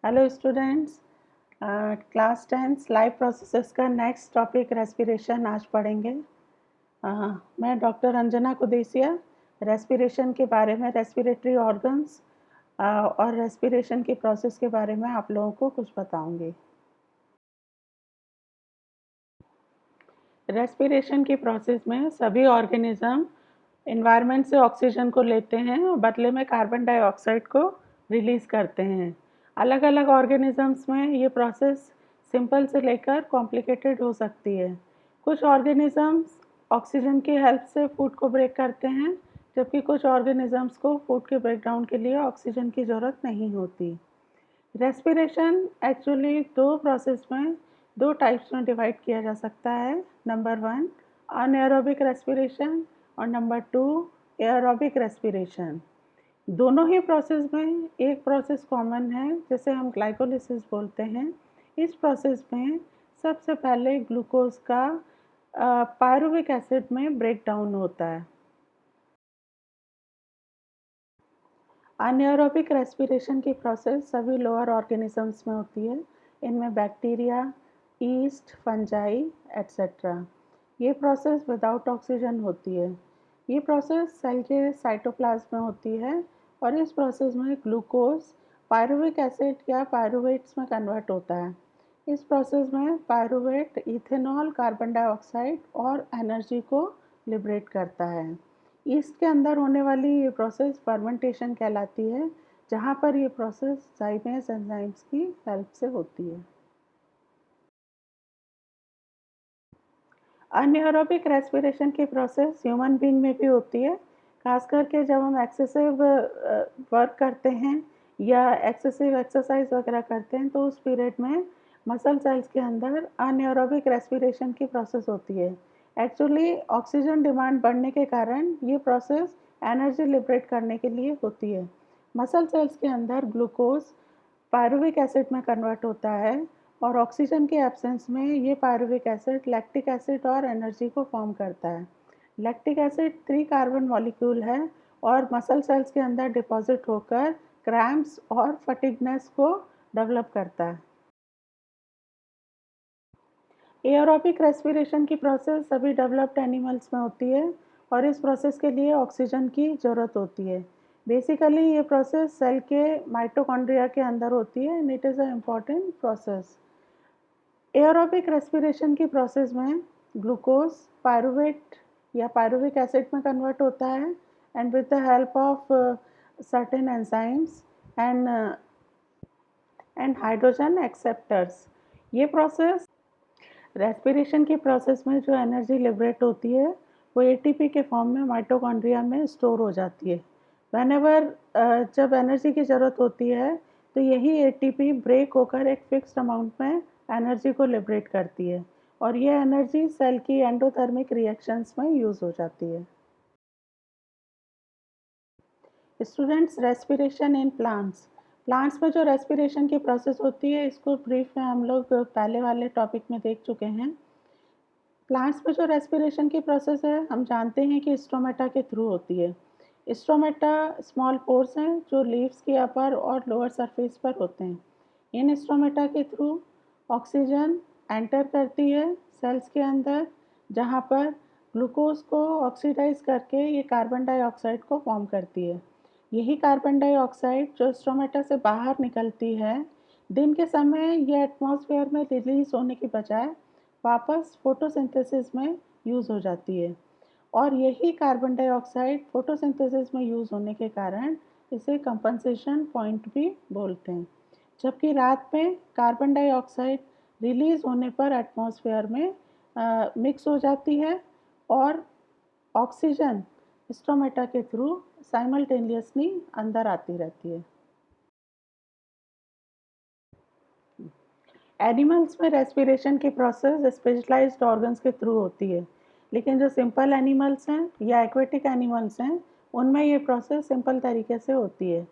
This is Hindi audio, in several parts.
Hello students, class 10 life processes का नेक्स्ट टॉपिक रेस्पिरेशन आज पढ़ेंगे। मैं डॉक्टर अंजना कुदेसिया रेस्पिरेशन के बारे में, रेस्पिरेटरी ऑर्गन्स और रेस्पिरेशन की प्रोसेस के बारे में आप लोगों को कुछ बताऊंगी। रेस्पिरेशन की प्रोसेस में सभी ऑर्गेनिज्म एनवायरनमेंट से ऑक्सीजन को लेते हैं और बदले में कार्बन डाइऑक्साइड को रिलीज़ करते हैं। अलग अलग ऑर्गेनिजम्स में ये प्रोसेस सिंपल से लेकर कॉम्प्लिकेटेड हो सकती है। कुछ ऑर्गेनिजम्स ऑक्सीजन की हेल्प से फूड को ब्रेक करते हैं, जबकि कुछ ऑर्गेनिजम्स को फूड के ब्रेकडाउन के लिए ऑक्सीजन की ज़रूरत नहीं होती। रेस्पिरेशन एक्चुअली दो टाइप्स में डिवाइड किया जा सकता है। नंबर 1 अनएरोबिक रेस्पिरेशन और नंबर 2 एरोबिक रेस्पिरेशन। दोनों ही प्रोसेस में एक प्रोसेस कॉमन है, जिसे हम ग्लाइकोलिसिस बोलते हैं। इस प्रोसेस में सबसे पहले ग्लूकोज का पायरुविक एसिड में ब्रेक डाउन होता है। अनएरोबिक रेस्पिरेशन की प्रोसेस सभी लोअर ऑर्गेनिजम्स में होती है। इनमें बैक्टीरिया, ईस्ट, फंजाई एट्सेट्रा। ये प्रोसेस विदाउट ऑक्सीजन होती है। ये प्रोसेस सेल के साइटोप्लाज्म में होती है और इस प्रोसेस में ग्लूकोज पायरुविक एसिड या पायरुवेट्स में कन्वर्ट होता है। इस प्रोसेस में पायरुवेट इथेनॉल, कार्बन डाइऑक्साइड और एनर्जी को लिबरेट करता है। ईस्ट के अंदर होने वाली ये प्रोसेस फर्मेंटेशन कहलाती है, जहाँ पर ये प्रोसेस जाइमेस एंजाइम्स की हेल्प से होती है। अनएरोबिक रेस्पिरेशन की प्रोसेस ह्यूमन बीइंग में भी होती है, खास करके जब हम एक्सेसिव वर्क करते हैं या एक्सेसिव एक्सरसाइज वगैरह करते हैं, तो उस पीरियड में मसल सेल्स के अंदर अनएरोबिक रेस्पिरेशन की प्रोसेस होती है। एक्चुअली ऑक्सीजन डिमांड बढ़ने के कारण ये प्रोसेस एनर्जी लिबरेट करने के लिए होती है। मसल सेल्स के अंदर ग्लूकोज पायरुविक एसिड में कन्वर्ट होता है और ऑक्सीजन के एब्सेंस में ये पायरुविक एसिड लैक्टिक एसिड और एनर्जी को फॉर्म करता है। लैक्टिक एसिड 3 कार्बन मॉलिक्यूल है और मसल सेल्स के अंदर डिपॉजिट होकर क्रैम्प्स और फटीगनेस को डेवलप करता है। एयरोबिक रेस्पिरेशन की प्रोसेस सभी डेवलप्ड एनिमल्स में होती है और इस प्रोसेस के लिए ऑक्सीजन की ज़रूरत होती है। बेसिकली ये प्रोसेस सेल के माइटोकॉन्ड्रिया के अंदर होती है and it is a important process. Aerobic respiration की प्रोसेस में ग्लूकोज पायरुवेट या पायरुविक एसिड में कन्वर्ट होता है and with the help of certain enzymes and hydrogen acceptors. ये प्रोसेस रेस्पिरेशन की प्रोसेस में जो एनर्जी लिबरेट होती है वो एटीपी के फॉर्म में माइटोकॉन्ड्रिया में स्टोर हो जाती है। व्हेनेवर जब एनर्जी की ज़रूरत होती है तो यही एटीपी ब्रेक होकर एक फिक्स्ड अमाउंट में एनर्जी को लिबरेट करती है और ये एनर्जी सेल की एंडोथर्मिक रिएक्शंस में यूज़ हो जाती है। स्टूडेंट्स, रेस्पिरेशन इन प्लांट्स में जो रेस्पिरेशन की प्रोसेस होती है, इसको ब्रीफ में हम लोग पहले वाले टॉपिक में देख चुके हैं। प्लांट्स में जो रेस्पिरेशन की प्रोसेस है, हम जानते हैं कि स्टोमेटा के थ्रू होती है। स्टोमेटा स्मॉल पोर्स हैं जो लीव्स के अपर और लोअर सरफेस पर होते हैं। इन स्टोमेटा के थ्रू ऑक्सीजन एंटर करती है सेल्स के अंदर, जहाँ पर ग्लूकोज को ऑक्सीडाइज करके ये कार्बन डाइऑक्साइड को फॉर्म करती है। यही कार्बन डाइऑक्साइड जो स्टोमेटा से बाहर निकलती है, दिन के समय ये एटमॉस्फेयर में रिलीज होने की बजाय वापस फोटोसिंथेसिस में यूज़ हो जाती है और यही कार्बन डाइऑक्साइड फोटोसिंथेसिस में यूज़ होने के कारण इसे कंपनसेशन पॉइंट भी बोलते हैं। जबकि रात में कार्बन डाइऑक्साइड रिलीज होने पर एटमॉस्फेयर में मिक्स हो जाती है और ऑक्सीजन स्टोमेटा के थ्रू साइमल्टेनियसली अंदर आती रहती है। एनिमल्स में रेस्पिरेशन की प्रोसेस स्पेशलाइज्ड ऑर्गन्स के थ्रू होती है, लेकिन जो सिंपल एनिमल्स हैं या एक्वेटिक एनिमल्स हैं, उनमें ये प्रोसेस सिंपल तरीके से होती है।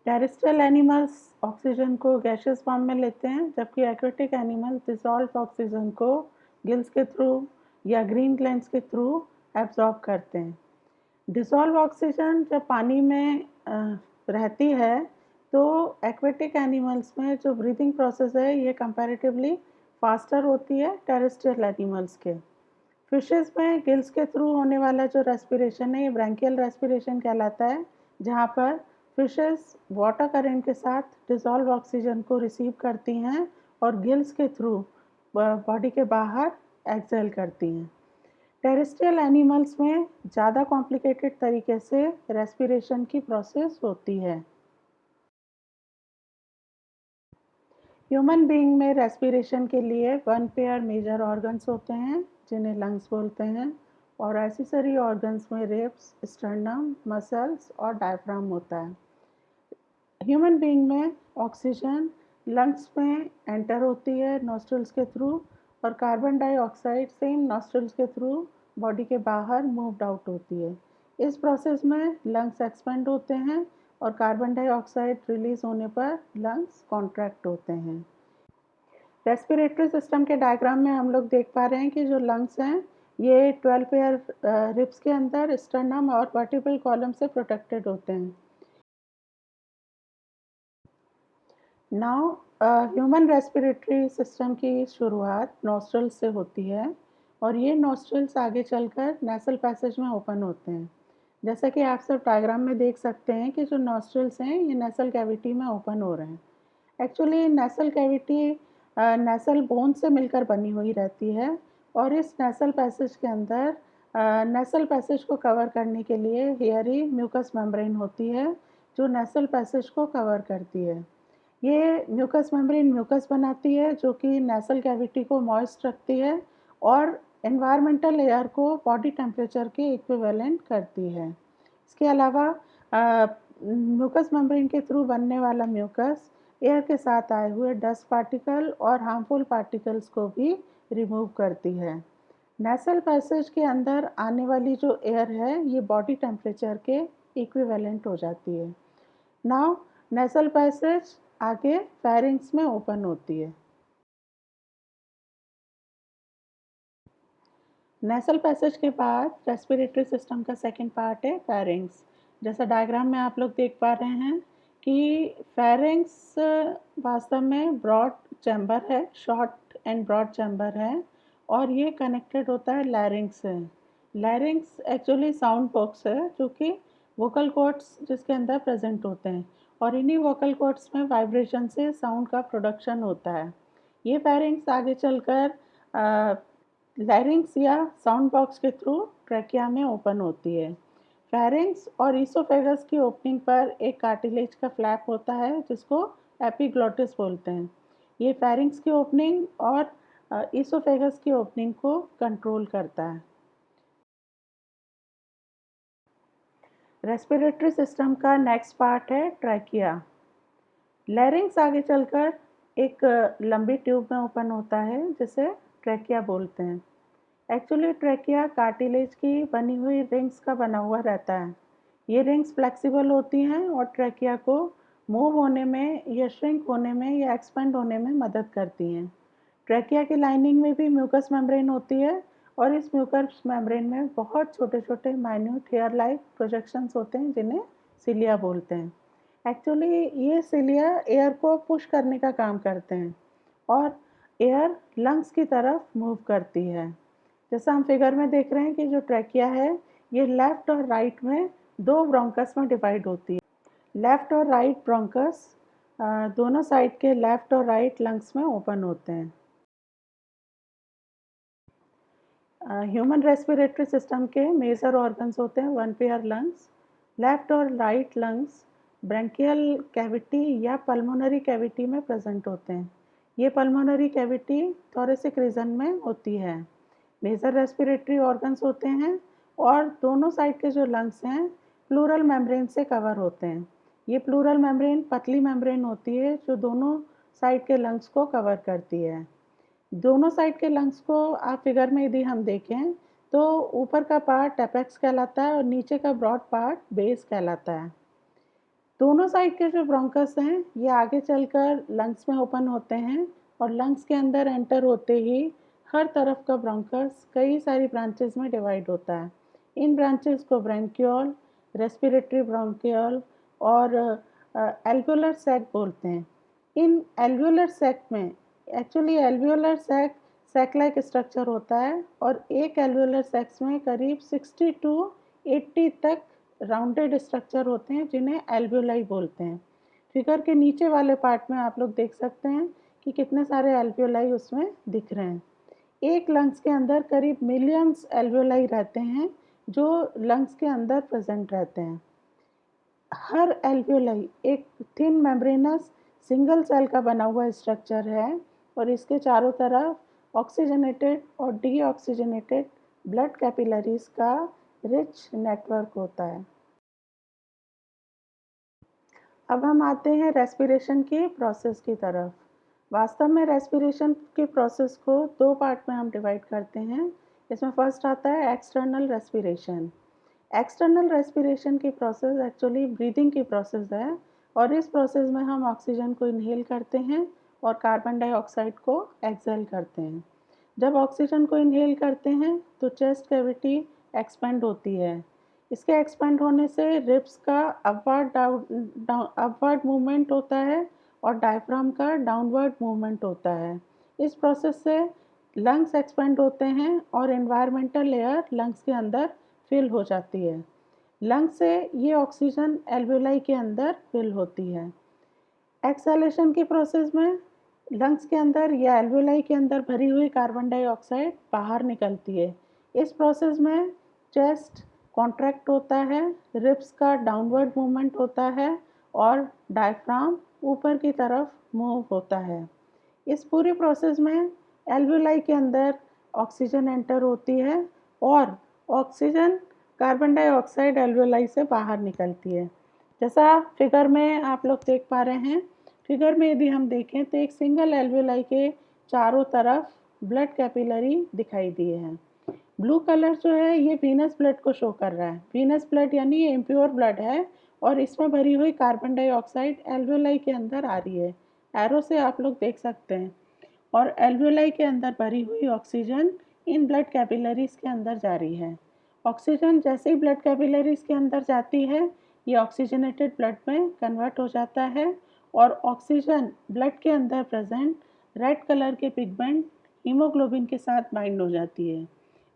टेरेस्ट्रियल एनिमल्स ऑक्सीजन को गैसियस फॉर्म में लेते हैं, जबकि एक्वेटिक एनिमल डिसॉल्व ऑक्सीजन को गिल्स के थ्रू या ग्रीन ग्लैंड्स के थ्रू एब्जॉर्ब करते हैं। डिसॉल्व ऑक्सीजन जब पानी में रहती है तो एक्वेटिक एनिमल्स में जो ब्रीथिंग प्रोसेस है ये कंपैरेटिवली फास्टर होती है टेरेस्ट्रियल एनिमल्स के। फिशेस में गिल्स के थ्रू होने वाला जो रेस्पिरेशन है ये ब्रैंकियल रेस्पिरेशन कहलाता है, जहाँ पर फिशेस वाटर करंट के साथ डिसॉल्व ऑक्सीजन को रिसीव करती हैं और गिल्स के थ्रू बॉडी के बाहर एक्सहेल करती हैं। टेरेस्ट्रियल एनिमल्स में ज़्यादा कॉम्प्लिकेटेड तरीके से रेस्पिरेशन की प्रोसेस होती है। ह्यूमन बीइंग में रेस्पिरेशन के लिए 1 पेयर मेजर ऑर्गन्स होते हैं जिन्हें लंग्स बोलते हैं, और एक्सेसरी ऑर्गन्स में रिब्स, स्टर्नम, मसल्स और डायफ्राम होता है। ह्यूमन बीइंग में ऑक्सीजन लंग्स में एंटर होती है नॉस्ट्रल्स के थ्रू, और कार्बन डाइऑक्साइड सेम नॉस्ट्रल्स के थ्रू बॉडी के बाहर मूव्ड आउट होती है। इस प्रोसेस में लंग्स एक्सपेंड होते हैं और कार्बन डाइऑक्साइड रिलीज होने पर लंग्स कॉन्ट्रैक्ट होते हैं। रेस्पिरेटरी सिस्टम के डायग्राम में हम लोग देख पा रहे हैं कि जो लंग्स हैं ये 12 पेयर रिब्स के अंदर स्टर्नम और वर्टिब्रल कॉलम से प्रोटेक्टेड होते हैं। नाउ ह्यूमन रेस्पिरेटरी सिस्टम की शुरुआत नॉस्ट्रल से होती है और ये नॉस्ट्रल्स आगे चलकर नेसल पैसेज में ओपन होते हैं। जैसा कि आप सब डायग्राम में देख सकते हैं कि जो नॉस्ट्रल्स हैं ये नेसल कैविटी में ओपन हो रहे हैं। एक्चुअली नेसल कैविटी नेसल बोन से मिलकर बनी हुई रहती है और इस नेसल पैसेज के अंदर नेसल पैसेज को कवर करने के लिए हेयरी म्यूकस मेम्ब्रेन होती है जो नेसल पैसेज को कवर करती है। ये म्यूकस मेम्ब्रेन म्यूकस बनाती है जो कि नेसल कैविटी को मॉइस्ट रखती है और एनवायरमेंटल एयर को बॉडी टेम्परेचर के इक्विवेलेंट करती है। इसके अलावा म्यूकस मेम्ब्रेन के थ्रू बनने वाला म्यूकस एयर के साथ आए हुए डस्ट पार्टिकल और हार्मफुल पार्टिकल्स को भी रिमूव करती है। नेसल पैसेज के अंदर आने वाली जो एयर है ये बॉडी टेम्परेचर के इक्विवेलेंट हो जाती है। नाउ नेसल पैसेज आगे फेरिंग्स में ओपन होती है। नेसल पैसेज के बाद रेस्पिरेटरी सिस्टम का सेकंड पार्ट है फेरिंग्स। जैसा डायग्राम में आप लोग देख पा रहे हैं कि फेरिंग्स वास्तव में ब्रॉड चैम्बर है, शॉर्ट एंड ब्रॉड चैम्बर है और ये कनेक्टेड होता है लैरिंग्स से। लैरिंग्स एक्चुअली साउंड बॉक्स है जो कि वोकल कॉर्ड्स जिसके अंदर प्रेजेंट होते हैं और इन्हीं वोकल कॉर्ड्स में वाइब्रेशन से साउंड का प्रोडक्शन होता है। ये फेरिंग्स आगे चलकर लैरिंग्स या साउंड बॉक्स के थ्रू ट्रैकिया में ओपन होती है। फेरिंग्स और ईसोफेगस की ओपनिंग पर एक कार्टिलेज का फ्लैप होता है जिसको एपिग्लॉटिस बोलते हैं। ये फेरिंग्स की ओपनिंग और ईसोफेगस की ओपनिंग को कंट्रोल करता है। रेस्पिरेटरी सिस्टम का नेक्स्ट पार्ट है ट्रैकिया। लैरिंग्स आगे चलकर एक लंबी ट्यूब में ओपन होता है जिसे ट्रैकिया बोलते हैं। एक्चुअली ट्रैकिया कार्टिलेज की बनी हुई रिंग्स का बना हुआ रहता है। ये रिंग्स फ्लेक्सिबल होती हैं और ट्रैकिया को मूव होने में या श्रिंक होने में या एक्सपेंड होने में मदद करती हैं। ट्रैकिया की लाइनिंग में भी म्यूकस मेम्ब्रेन होती है और इस म्यूकस मेम्ब्रेन में बहुत छोटे छोटे माइन्यूट हेयर लाइक प्रोजेक्शंस होते हैं जिन्हें सिलिया बोलते हैं। एक्चुअली ये सिलिया एयर को पुश करने का काम करते हैं और एयर लंग्स की तरफ मूव करती है। जैसा हम फिगर में देख रहे हैं कि जो ट्रैकिया है ये लेफ्ट और राइट में दो ब्रोंकस में डिवाइड होती है। लेफ्ट और राइट ब्रोंकस दोनों साइड के लेफ्ट और राइट लंग्स में ओपन होते हैं। ह्यूमन रेस्पिरेटरी सिस्टम के मेजर ऑर्गन्स होते हैं 1 पेयर लंग्स। लेफ्ट और राइट लंग्स ब्रैंकियल कैविटी या पल्मोनरी कैविटी में प्रेजेंट होते हैं। ये पल्मोनरी कैविटी थोरेसिक रीजन में होती है। मेजर रेस्पिरेटरी ऑर्गन्स होते हैं और दोनों साइड के जो लंग्स हैं प्लूरल मेम्ब्रेन से कवर होते हैं। ये प्लूरल मेम्ब्रेन पतली मेम्ब्रेन होती है जो दोनों साइड के लंग्स को कवर करती है। दोनों साइड के लंग्स को आप फिगर में यदि हम देखें तो ऊपर का पार्ट एपेक्स कहलाता है और नीचे का ब्रॉड पार्ट बेस कहलाता है। दोनों साइड के जो ब्रोंकस हैं ये आगे चलकर लंग्स में ओपन होते हैं और लंग्स के अंदर एंटर होते ही हर तरफ का ब्रोंकस कई सारी ब्रांचेस में डिवाइड होता है। इन ब्रांचेस को ब्रैंकियोल, रेस्पिरेटरी ब्रोंकियोल और एल्वियोलर सैक बोलते हैं। इन एल्वियोलर सैक में actually alveolar sac like structure होता है और एक एल्वियोलर सैक्स में करीब 60 टू 80 तक राउंडेड स्ट्रक्चर होते हैं जिन्हें एल्वियोलाई बोलते हैं। फिगर के नीचे वाले पार्ट में आप लोग देख सकते हैं कि कितने सारे एल्वियोलाई उसमें दिख रहे हैं। एक लंग्स के अंदर करीब मिलियंस एल्वियोलाई रहते हैं जो लंग्स के अंदर प्रेजेंट रहते हैं। हर एल्वियोलाई एक थिन मेम्ब्रेनस सिंगल सेल का बना हुआ स्ट्रक्चर है और इसके चारों तरफ ऑक्सीजनेटेड और डीऑक्सीजनेटेड ब्लड कैपिलरीज का रिच नेटवर्क होता है। अब हम आते हैं रेस्पिरेशन की प्रोसेस की तरफ। वास्तव में रेस्पिरेशन के प्रोसेस को दो पार्ट में हम डिवाइड करते हैं। इसमें फर्स्ट आता है एक्सटर्नल रेस्पिरेशन। एक्सटर्नल रेस्पिरेशन की प्रोसेस एक्चुअली ब्रीदिंग की प्रोसेस है और इस प्रोसेस में हम ऑक्सीजन को इनहेल करते हैं और कार्बन डाइऑक्साइड को एक्सहेल करते हैं। जब ऑक्सीजन को इनहेल करते हैं तो चेस्ट कैविटी एक्सपेंड होती है। इसके एक्सपेंड होने से रिब्स का अपवर्ड मूवमेंट होता है और डायफ्राम का डाउनवर्ड मूवमेंट होता है। इस प्रोसेस से लंग्स एक्सपेंड होते हैं और एनवायरमेंटल लेयर लंग्स के अंदर फिल हो जाती है। लंग्स से ये ऑक्सीजन एल्वियोलाई के अंदर फिल होती है। एक्सहेलेशन की प्रोसेस में लंग्स के अंदर या एल्वियोलाई के अंदर भरी हुई कार्बन डाइऑक्साइड बाहर निकलती है। इस प्रोसेस में चेस्ट कॉन्ट्रैक्ट होता है, रिब्स का डाउनवर्ड मूवमेंट होता है और डायफ्राम ऊपर की तरफ मूव होता है। इस पूरी प्रोसेस में एल्वियोलाई के अंदर ऑक्सीजन एंटर होती है और ऑक्सीजन कार्बन डाइऑक्साइड एल्वियोलाई से बाहर निकलती है। जैसा फिगर में आप लोग देख पा रहे हैं, फिगर में यदि हम देखें तो एक सिंगल एल्वियोलाई के चारों तरफ ब्लड कैपिलरी दिखाई दिए हैं। ब्लू कलर जो है ये वीनस ब्लड को शो कर रहा है। वीनस ब्लड यानी ये इम्प्योर ब्लड है और इसमें भरी हुई कार्बन डाइऑक्साइड एल्वियोलाई के अंदर आ रही है। एरो से आप लोग देख सकते हैं। और एल्वियोलाई के अंदर भरी हुई ऑक्सीजन इन ब्लड कैपिलरीज के अंदर जा रही है। ऑक्सीजन जैसे ही ब्लड कैपिलरीज के अंदर जाती है ये ऑक्सीजनेटेड ब्लड में कन्वर्ट हो जाता है और ऑक्सीजन ब्लड के अंदर प्रेजेंट रेड कलर के पिगमेंट हीमोग्लोबिन के साथ बाइंड हो जाती है।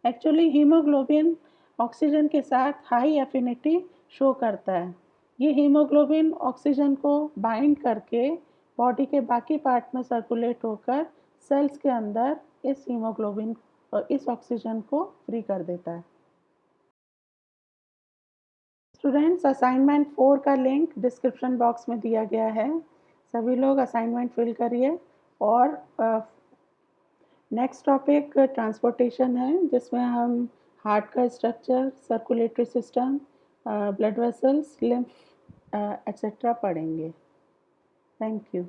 एक्चुअली हीमोग्लोबिन ऑक्सीजन के साथ हाई एफिनिटी शो करता है। ये हीमोग्लोबिन ऑक्सीजन को बाइंड करके बॉडी के बाकी पार्ट में सर्कुलेट होकर सेल्स के अंदर इस हीमोग्लोबिन इस ऑक्सीजन को फ्री कर देता है। स्टूडेंट्स, असाइनमेंट 4 का लिंक डिस्क्रिप्शन बॉक्स में दिया गया है। सभी लोग असाइनमेंट फिल करिए। और नेक्स्ट टॉपिक ट्रांसपोर्टेशन है जिसमें हम हार्ट का structure, circulatory system, blood vessels, lymph etcetera पढ़ेंगे। Thank you.